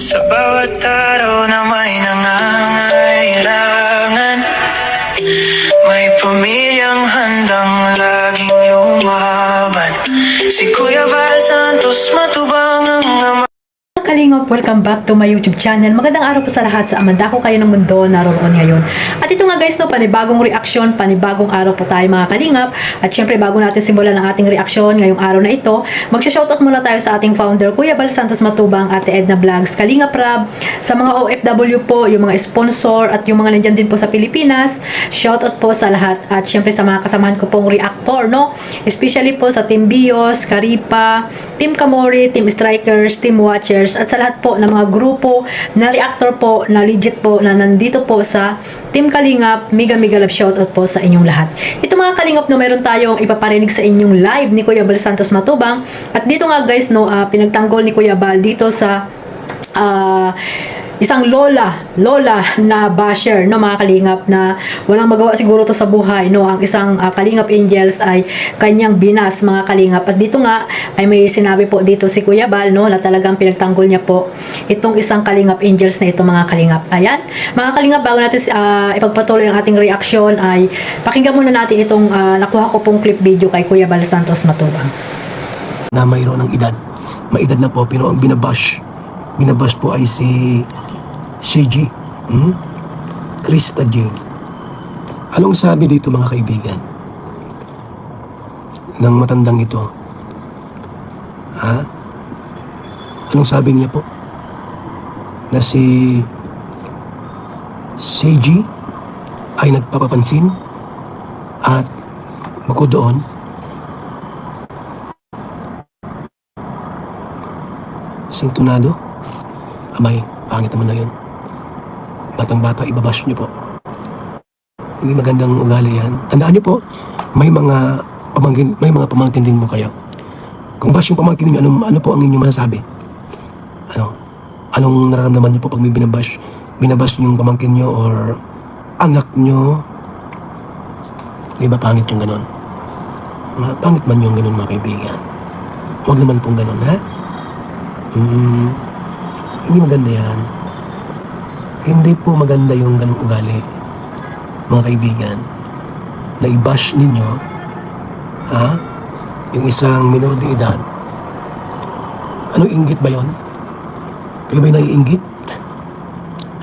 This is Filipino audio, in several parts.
Sa bawat araw na may nangangailangan, may pamilyang handang laging lumaban. Si Kuya Val Santos Matubang ang ama. Kalingap, welcome back to my YouTube channel. Magandang araw po sa lahat sa amanda ko kayo ng mundo naroon ngayon. At ito nga guys, no, panibagong reaksyon, panibagong araw po tayo mga kalingap. At syempre bago natin simulan ang ating reaksyon ngayong araw na ito, magsha-shoutout muna tayo sa ating founder, Kuya Val Santos Matubang, Ate Edna Vlogs, Kalingap Rab, sa mga OFW po, yung mga sponsor at yung mga nandyan din po sa Pilipinas. Shoutout po sa lahat at syempre sa mga kasamahan ko pong reactor, no? Especially po sa Team Bios, Karipa, Team Kamori, Team Strikers, Team Watchers, at sa lahat po ng mga grupo na reactor po, na legit po, na nandito po sa Team Kalingap. Mega love shoutout po sa inyong lahat. Ito mga Kalingap, no, meron tayong ipaparinig sa inyong live ni Kuya Val Santos Matubang. At dito nga guys, no, pinagtanggol ni Kuya Val dito sa isang lola na basher, no, mga kalingap, na walang magawa siguro to sa buhay, no. Ang isang Kalingap Angels ay kanyang binas, mga kalingap. At dito nga ay may sinabi po dito si Kuya Val, no, na talagang pinagtanggol niya po itong isang Kalingap Angels na ito, mga kalingap. Ayan, mga kalingap, bago natin ipagpatuloy ang ating reaction ay pakinggan muna natin itong nakuha ko pong clip video kay Kuya Val Santos Matubang. Na mayroon ng edad, may edad na po, pero ang binabash po ay si CG, Krista J. Anong sabi dito mga kaibigan ng matandang ito? Anong sabi niya po? Na si CG ay nagpapapansin at bukod doon sintonado. Amay, pangit naman na yun. Batang-bata, ibabash nyo po. Hindi magandang ugali yan. Tandaan nyo po, may mga pamangkin din mo kayo. Kung bash yung pamangkin niyo, ano po ang inyong masasabi? Anong nararamdaman niyo po pag may binabash? Binabash yung pamangkin niyo or anak niyo? Di ba pangit yung ganon? Pangit man yung ganon, mga kaibigan. Huwag naman pong ganon, ha? Hindi maganda yan. Hindi po maganda yung ganung ugali, mga kaibigan, na i-bash ninyo yung isang minor de edad. Anong inggit ba yon? Kayo ba'y naiinggit?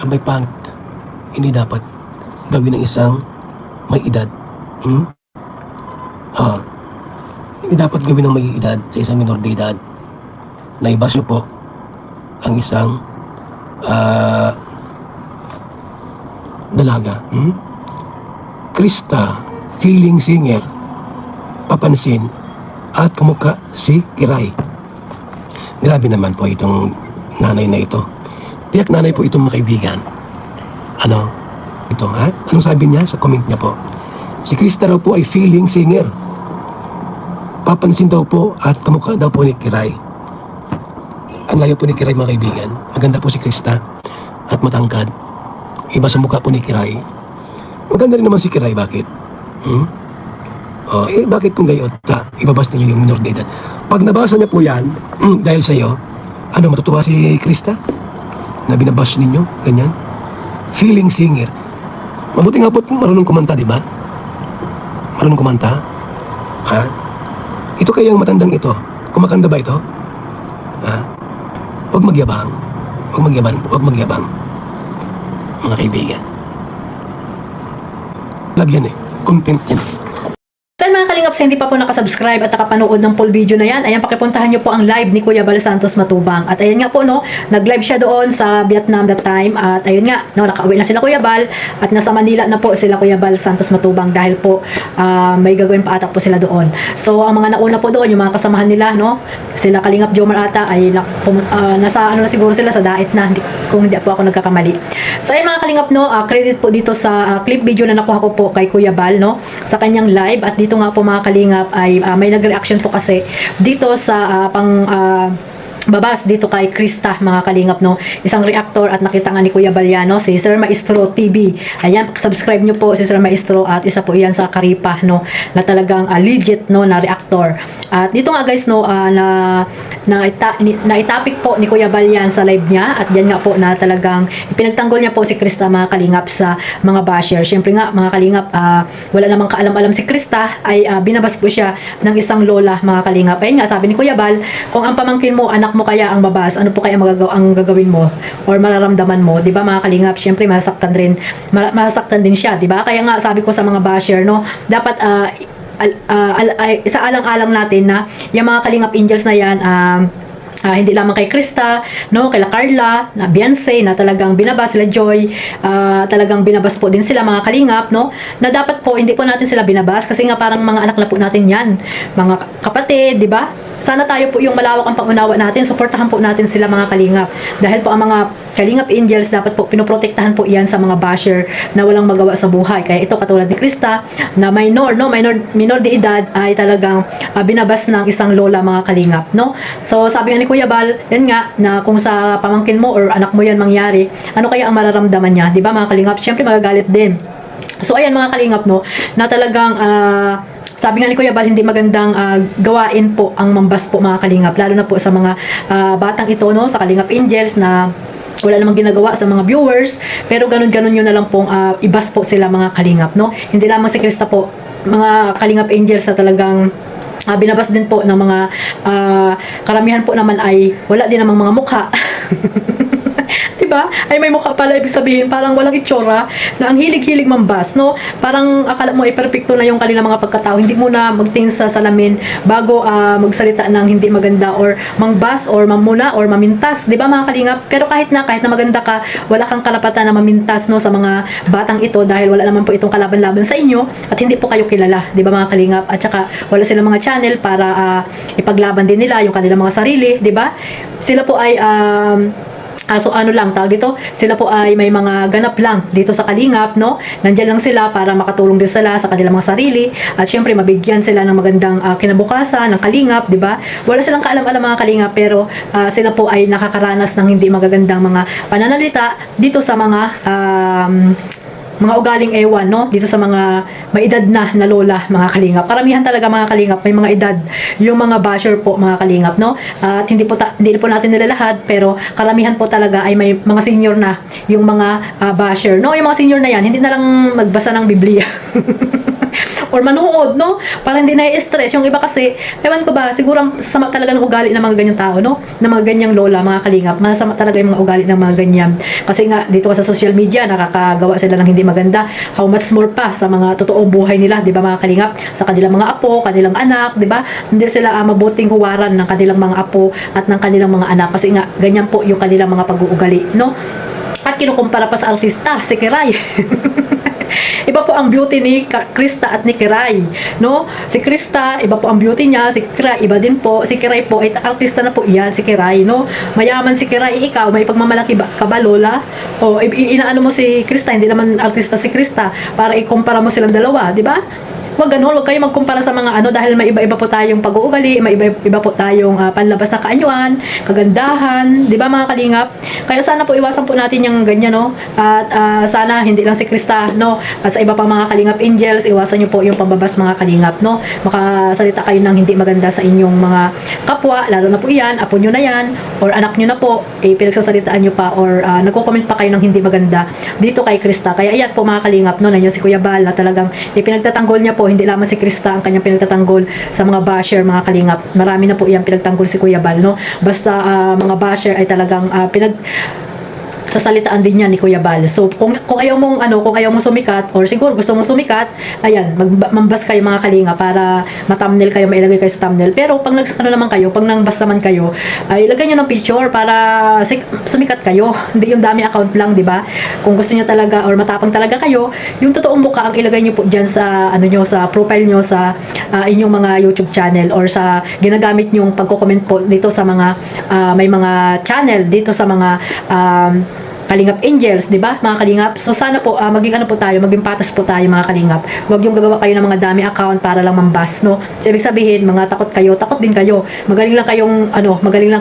Ambay pangit. Hindi dapat gawin ng isang may edad. Hindi dapat gawin ng may edad sa isang minor de edad. Na i-bash nyo po ang isang dalaga. Krista, feeling singer, papansin, at kamukha si Kiray. Grabe naman po itong nanay na ito. Tiyak nanay po itong mga kaibigan. Ito, anong sabi niya sa comment niya po? Si Krista raw po ay feeling singer, papansin daw po at kamukha daw po ni Kiray. Ang layo po ni Kiray, mga kaibigan. Maganda po si Krista at matangkad. Iba sa mukha po ni Kiray. Maganda rin naman si Kiray, bakit? Bakit kung gayon ibabas ninyo yung minor de edad? Pag nabasa niya po yan, dahil sa iyo, matutuwa si Krista? Na binabash ninyo, ganyan? Feeling singer. Mabuti nga po marunong kumanta, di ba? Marunong kumanta? Ito kayang matandang ito, kumakanta ba ito? Huwag magyabang. Huwag magyabang. Mga kaibigan. Lagyan content yan. So mga kalingap, sa hindi pa po nakasubscribe at nakapanood ng full video na yan, ayan, pakipuntahan nyo po ang live ni Kuya Val Santos Matubang. At ayan nga po, no, nag-live siya doon sa Vietnam that time. At ayun nga, no, nakauwi na sila Kuya Val at nasa Manila na po sila Kuya Val Santos Matubang dahil po may gagawin pa ata po sila doon. So ang mga nauna po doon, yung mga kasamahan nila, no, sila Kalingap Jomar ata ay nasa na siguro sila sa Dait na, kung hindi po ako nagkakamali. So ayun mga Kalingap, no, credit po dito sa clip video na nakuha ko po kay Kuya Val, no, sa kanyang live. At dito nga po mga Kalingap ay may nag-reaction po kasi dito sa babas dito kay Krista, mga kalingap, no, isang reactor at nakita nga ni Kuya Balyano, si Sir Maestro TV. Ayan, subscribe nyo po si Sir Maestro at isa po yan sa Karipa, no, na talagang legit, no, na reactor. At dito nga guys, no, na-topic po ni Kuya Balyan sa live niya, at yan nga po na talagang ipinagtanggol niya po si Krista, mga kalingap, sa mga basher. Syempre nga mga kalingap, wala namang kaalam-alam si Krista, ay binabas po siya ng isang lola, mga kalingap. Ayun nga, sabi ni Kuya Bal, kung ang pamangkin mo, anak mo kaya ang babas, ano po kaya ang gagawin mo or mararamdaman mo, 'di ba mga kalingap? Syempre masaktan rin, masaktan din siya, 'di ba? Kaya nga sabi ko sa mga basher, no, dapat isaalang-alang natin na yung mga kalingap angels na yan, hindi lamang kay Krista, no, kay Carla, na Beyonce, na talagang binabas, sila Joy, talagang binabas po din sila, mga kalingap, no, na dapat po hindi po natin sila binabas kasi nga parang mga anak na po natin yan, mga kapatid, di ba? Sana tayo po yung malawak ang pangunawa natin, suportahan po natin sila, mga kalingap, dahil po ang mga kalingap angels dapat po pinoprotektahan po yan sa mga basher na walang magawa sa buhay. Kaya ito, katulad ni Krista na minor de edad, ay talagang binabas ng isang lola, mga kalingap, no. So sabi nga ni Kuya Bal, yan nga, na kung sa pamangkin mo or anak mo yan mangyari, ano kaya ang mararamdaman niya, di ba mga kalingap? Syempre magagalit din. So ayan mga kalingap, no, na talagang sabi nga ni Kuya Bal, hindi magandang gawain po ang mambas po, mga kalingap, lalo na po sa mga batang ito, no, sa kalingap angels na wala namang ginagawa sa mga viewers, pero ganun-ganun yun na lang pong ibas po sila, mga kalingap, no. Hindi lamang si Krista po, mga kalingap angels na talagang binabas din po ng mga karamihan po naman ay wala din namang mga mukha. Diba? Ay may mukha pala, ibig sabihin parang walang itsura, na ang hilig-hilig mambas, no? Parang akala mo ay perfecto na yung kanilang mga pagkatao, hindi mo na magtingin sa salamin bago magsalita ng hindi maganda or mangbas or mamuna or mamintas, di ba mga kalingap? Pero kahit na maganda ka, wala kang karapatan na mamintas, no, sa mga batang ito, dahil wala naman po itong kalaban-laban sa inyo at hindi po kayo kilala, di ba mga kalingap? At saka wala silang mga channel para ipaglaban din nila yung kanilang mga sarili, di ba? Sila po ay so ano lang tawag dito, sila po ay may mga ganap lang dito sa kalingap, no, nandyan lang sila para makatulong din sila sa kanilang mga sarili, at syempre mabigyan sila ng magandang kinabukasan ng kalingap, di ba? Wala silang kaalam-alam, mga kalingap, pero sila po ay nakakaranas ng hindi magagandang mga pananalita dito sa mga ugaling ewan, no, dito sa mga may edad na lola, mga kalingap. Karamihan talaga, mga kalingap, may mga edad yung mga basher po, mga kalingap, no. At hindi po natin nilalahat, pero karamihan po talaga ay may mga senior na yung mga basher, no. Yung mga senior na yan, hindi na lang magbasa ng Biblia or manood, no, para hindi na-stress. Yung iba kasi, ewan ko ba, siguro sama talaga ng ugali ng mga ganyang tao, no, ng mga ganyang lola, mga kalingap. Masama talaga yung mga ugali ng mga ganyan, kasi nga dito sa social media nakakagawa sila ng hindi maganda. How much more pa sa mga totoong buhay nila, di ba mga kalingap, sa kanilang mga apo, kanilang anak, di ba? Hindi sila mabuting huwaran ng kanilang mga apo at ng kanilang mga anak, kasi nga ganyan po yung kanilang mga pag-uugali, no. At kinukumpara pa sa artista, si Kiray. Iba po ang beauty ni Krista at ni Kiray, no? Si Krista, iba po ang beauty niya, si Kiray, iba din po. Si Kiray po, ay artista na po yan, si Kiray, no? Mayaman si Kiray, ikaw, may pagmamalaki ka ba, lola? O inaano mo si Krista, hindi naman artista si Krista, para ikumpara mo silang dalawa, di ba? Wag ganun, wag kayo magkumpara sa mga dahil may iba-iba po tayong pag-uugali, may iba po tayong panlabas na kaanyuan, kagandahan, di ba mga kalingap? Kaya sana po iwasan po natin yung ganyan, no? At sana hindi lang si Krista, no? At sa iba pang mga kalingap angels, iwasan nyo po yung pambabas, mga kalingap, no? Makasalita kayo ng hindi maganda sa inyong mga kapwa, lalo na po yan, apo nyo na yan, or anak nyo na po, pinagsasalitaan nyo pa, or nagko-comment pa kayo ng hindi maganda dito kay Krista. Kaya ayan po mga kalingap, no? Nandiyan si Kuya Bal na talagang ipinagtatanggol niya po, hindi lamang si Krista ang kanyang pinagtatanggol sa mga basher, mga kalingap. Marami na po iyang pinagtanggol si Kuya Bal, no? Basta mga basher ay talagang sasalitaan din niya ni Kuya Bal. So kung ayaw mong kung ayaw mong sumikat, or siguro gusto mong sumikat, ayan, mambas kayo, mga kalinga, para ma-thumbnail kayo, mailagay kayo sa thumbnail. Pero pag naman kayo, pag nangbas naman kayo, ay ilagay niyo ng picture para sumikat kayo. Hindi yung dami account lang, di ba? Kung gusto niyo talaga or matapang talaga kayo, yung totoong mukha ang ilagay niyo po diyan sa sa profile niyo sa inyong mga YouTube channel, or sa ginagamit niyong pagko-comment po dito sa mga may mga channel dito sa mga Kalingap Angels, di ba mga kalingap? So sana po maging ano po tayo, maging patas po tayo mga kalingap. Huwag yung gagawa kayo ng mga dami account para lang mambas, no? So ibig sabihin, mga takot kayo, takot din kayo. Magaling lang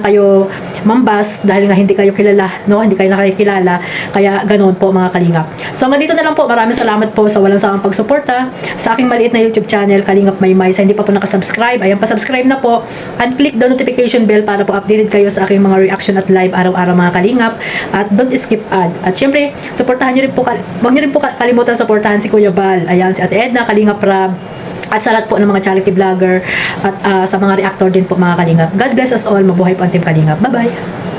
kayo mambas dahil nga hindi kayo kilala, no? Hindi kayo nakikilala. Kaya ganoon po mga kalingap. So hanggang dito na lang po. Maraming salamat po sa walang sawang pagsuporta sa aking maliit na YouTube channel, Kalingap Maymay. Sa hindi pa po nakasubscribe, ayan, pa-subscribe na po and click the notification bell para po updated kayo sa aking mga reaction at live araw-araw mga kalingap. At don't skip ad. At syempre, suportahan nyo rin po, huwag nyo rin po kalimutan suportahan si Kuya Bal. Ayan, si Ate Edna, Kalingap Rab, at sa lahat po ng mga charity vlogger at sa mga reactor din po mga kalingap. God bless us all. Mabuhay po ang Team Kalingap. Bye-bye!